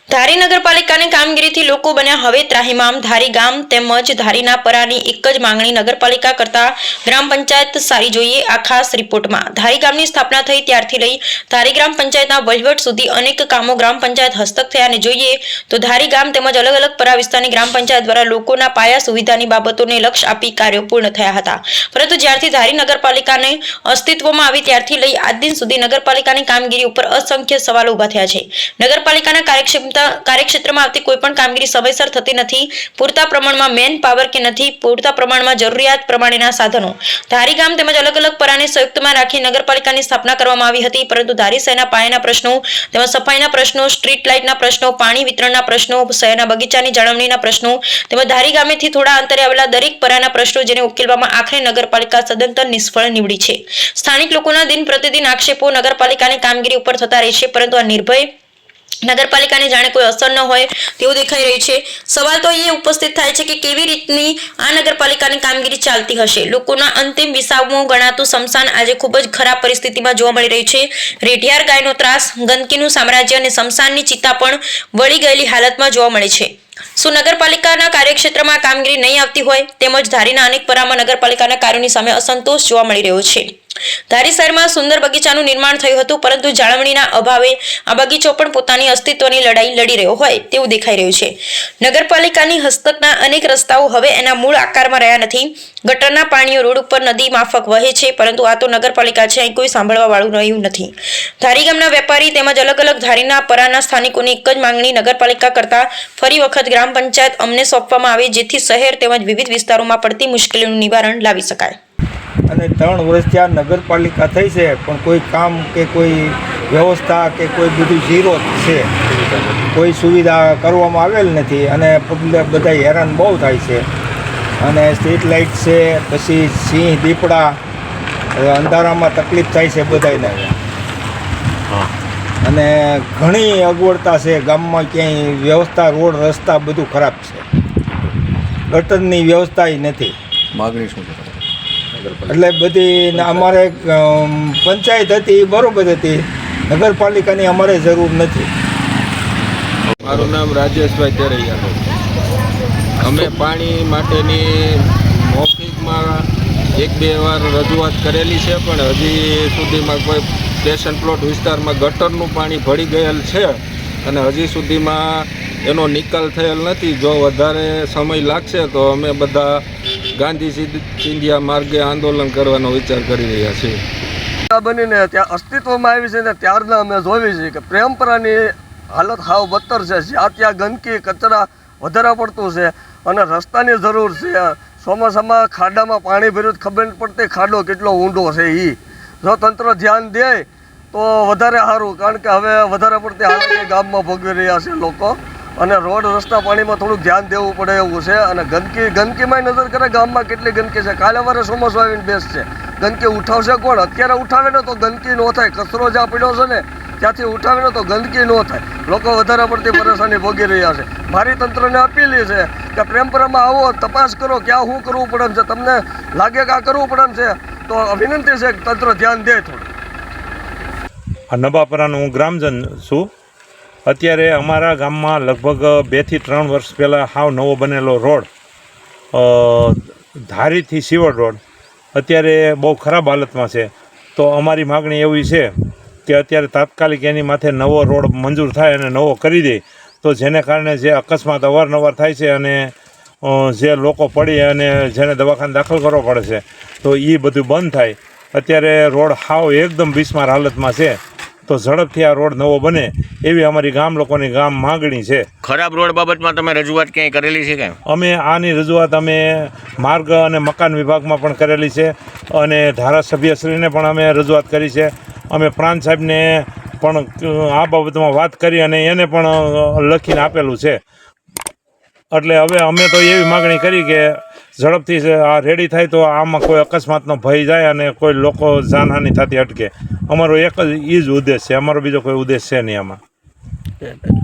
ધારી નગરપાલિકાની કામગીરીથી લોકો બન્યા હવે ત્રાહિમામ। ધારી ગામ તેમજ ધારીના પરાની એક જ માંગણી નગરપાલિકા કરતા ગ્રામ પંચાયત સારી જોઈએ। આ ખાસ રિપોર્ટમાં ધારી ગામની સ્થાપના થઈ ત્યારથી લઈ ધારી ગ્રામ પંચાયતના વહીવટ સુધી અનેક કામો ગ્રામ પંચાયત હસ્તક થયાને જોઈએ તો ધારી ગામ તેમજ અલગ અલગ પરા વિસ્તારની ગ્રામ પંચાયત દ્વારા લોકોના પાયા સુવિધાની બાબતોને લક્ષ્ય આપી કાર્યો પૂર્ણ થયા હતા। પરંતુ જ્યારથી ધારી નગરપાલિકાને અસ્તિત્વમાં આવી ત્યારથી લઈ આજ દિન સુધી નગરપાલિકાની કામગીરી ઉપર અસંખ્ય સવાલો ઊભા થયા છે। નગરપાલિકાના કાર્યક્ષેત્રમાં આવતી કોઈપણ કામગીરી સમયસર થતી નથી। પૂરતા પ્રમાણમાં મેન પાવર કે નથી પૂરતા પ્રમાણમાં જરૂરિયાત પ્રમાણેના સાધનો। ધારી ગામ તેમજ અલગ અલગ પરાને સંયુક્તમાં રાખી નગરપાલિકાની સ્થાપના કરવામાં આવી હતી, પરંતુ ધારી શહેરના પાયાના પ્રશ્નો તેમજ સફાઈના પ્રશ્નો, સ્ટ્રીટ લાઇટના પ્રશ્નો, પાણી વિતરણના પ્રશ્નો, શહેરના બગીચાની જાળવણીના પ્રશ્નો તેમજ ધારી ગામેથી થોડા અંતરે આવેલા દરેક પરાના પ્રશ્નો જેને ઉકેલવામાં આખરે નગરપાલિકા સદંતર નિષ્ફળ નીવડી છે। સ્થાનિક લોકોના દિન પ્રતિદિન આક્ષેપો નગરપાલિકાની કામગીરી ઉપર થતા રહેશે, પરંતુ આ નિર્ભય નગરપાલિકાને જાણે કોઈ અસર ન હોય તેવું દેખાઈ રહ્યું છે। સવાલ તો એ ઉપસ્થિત થાય છે કે કેવી રીતની આ નગરપાલિકાની કામગીરી ચાલતી હશે। લોકોના અંતિમ વિસામો ગણાતું સ્મશાન આજે ખૂબ જ ખરાબ પરિસ્થિતિમાં જોવા મળી રહ્યું છે। રેઢિયાર ગાયનો ત્રાસ, ગંદકીનું સામ્રાજ્ય અને સ્મશાનની ચિત્તા પણ વળી ગયેલી હાલતમાં જોવા મળે છે। શું નગરપાલિકાના કાર્યક્ષેત્રમાં કામગીરી નહીં આવતી હોય? તેમજ ધારીના અનેક પરામાં નગરપાલિકાના કાર્યોની સામે અસંતોષ જોવા મળી રહ્યો છે। ધારી શહેરમાં સુંદર બગીચાનું નિર્માણ થયું હતું, પરંતુ જાળવણીના અભાવે આ બગીચો પણ પોતાની અસ્તિત્વની લડાઈ લડી રહ્યો હોય તેવું દેખાઈ રહ્યું છે। નગરપાલિકાની હસ્તકના અનેક રસ્તાઓ હવે એના મૂળ આકારમાં રહ્યા નથી। ગટરના પાણીઓ રોડ ઉપર નદી માફક વહે છે, પરંતુ આ તો નગરપાલિકા છે, અહીં કોઈ સાંભળવા વાળું રહ્યું નથી। ધારી ગામના વેપારી તેમજ અલગ અલગ ધારીના પરાના સ્થાનિકોની એક જ માંગણી નગરપાલિકા કરતા ફરી વખત ગ્રામ પંચાયત અમને સોંપવામાં આવે, જેથી શહેર તેમજ વિવિધ વિસ્તારોમાં પડતી મુશ્કેલીનું નિવારણ લાવી શકાય। અને 3 વર્ષથી આ નગરપાલિકા થઈ છે, પણ કોઈ કામ કે કોઈ વ્યવસ્થા કે કોઈ બધું ઝીરો છે, કોઈ સુવિધા કરવામાં આવેલ નથી અને પબ્લિક બધા હેરાન બહુ થાય છે। અને સ્ટ્રીટ લાઇટ છે, પછી સિંહ દીપડા, અંધારામાં તકલીફ થાય છે બધાને। અને ઘણી અગવડતા છે ગામમાં, ક્યાંય વ્યવસ્થા રોડ રસ્તા બધું ખરાબ છે, ગટરની વ્યવસ્થા નથી। માગણી શું છે? એટલે બધી અમારે પંચાયત હતી બરોબર હતી, નગરપાલિકાની અમારે જરૂર નથી। મારું નામ રાજેશભાઈ તેરૈયા છે। અમે પાણી માટેની મૌખિકમાં 1-2 વાર રજૂઆત કરેલી છે, પણ હજી સુધીમાં કોઈ સ્ટેશન પ્લોટ વિસ્તારમાં ગટરનું પાણી ભળી ગયેલ છે અને હજી સુધીમાં એનો નિકાલ થયેલ નથી। જો વધારે સમય લાગશે તો અમે બધા ગાંધી ચિંધ્યા માર્ગે આંદોલન કરવાનો વિચાર કરી રહ્યા છીએ। બનીને ત્યાં અસ્તિત્વમાં આવી છે ને ત્યારના અમે જોવી છે કે પ્રેમપરાની હાલત હાવ બદતર છે। જ્યાં ત્યાં ગંદકી કચરા વધારે પડતું છે અને રસ્તાની જરૂર છે। ચોમાસામાં ખાડામાં પાણી ભર્યું ખબર નથી પડતી ખાડો કેટલો ઊંડો છે। જો તંત્ર ધ્યાન દે તો વધારે સારું, કારણ કે હવે વધારે પડતી હાલત ગામમાં ભોગવી રહ્યા છે લોકો, અને રોડ રસ્તા પાણીમાં થોડુંક ધ્યાન દેવું પડે એવું છે। અને ગંદકીમાં નજર કરે ગામમાં કેટલી ગંદકી છે। કાલે વારે ચોમાસું આવીને બેસશે, ગંદકી ઉઠાવશે કોણ? અત્યારે ઉઠાવે ને તો ગંદકી ન થાય, કચરો જ્યાં પડ્યો છે ને ત્યાંથી ઉઠાવે ને તો ગંદકી ન થાય। લોકો વધારે પડતી પરેશાની ભોગી રહ્યા છે। મારી તંત્રને અપીલ છે કે પ્રેમપરામાં આવો, તપાસ કરો ક્યાં શું કરવું પડે છે, તમને લાગે કે આ કરવું પડે છે તો વિનંતી છે કે તંત્ર ધ્યાન દે થોડું। આ નવાપરાનો હું ગ્રામજન છું। અત્યારે અમારા ગામમાં લગભગ 2 થી 3 વર્ષ પહેલાં હાવ નવો બનેલો રોડ, ધારીથી સિવડ રોડ, અત્યારે બહુ ખરાબ હાલતમાં છે। તો અમારી માગણી એવી છે કે અત્યારે તાત્કાલિક એની માથે નવો રોડ મંજૂર થાય અને નવો કરી દે, તો જેને કારણે જે અકસ્માત અવારનવાર થાય છે અને જે લોકો પડી અને જેને દવાખાને દાખલ કરવો પડે છે, તો એ બધું બંધ થાય। અત્યારે રોડ હાવ એકદમ બિસ્માર હાલતમાં છે, તો ઝડપથી આ રોડ નવો બને એવી અમારી ગામ લોકોની માગણી છે। ખરાબ રોડ બાબતમાં તમે રજૂઆત ક્યાંય કરેલી છે કે? અમે આની રજૂઆત અમે માર્ગ અને મકાન વિભાગમાં પણ કરેલી છે અને ધારાસભ્યશ્રીને પણ અમે રજૂઆત કરી છે। અમે પ્રાંત સાહેબને પણ આ બાબતમાં વાત કરી અને એને પણ લખીને આપેલું છે। એટલે હવે અમે તો એવી માગણી કરી કે ઝડપથી આ રેડી થાય તો આમાં કોઈ અકસ્માતનો ભય જાય અને કોઈ લોકો જાનહાનિ થતી અટકે। અમારો એક જ એ જ ઉદ્દેશ છે, અમારો બીજો કોઈ ઉદ્દેશ છે નહીં આમાં।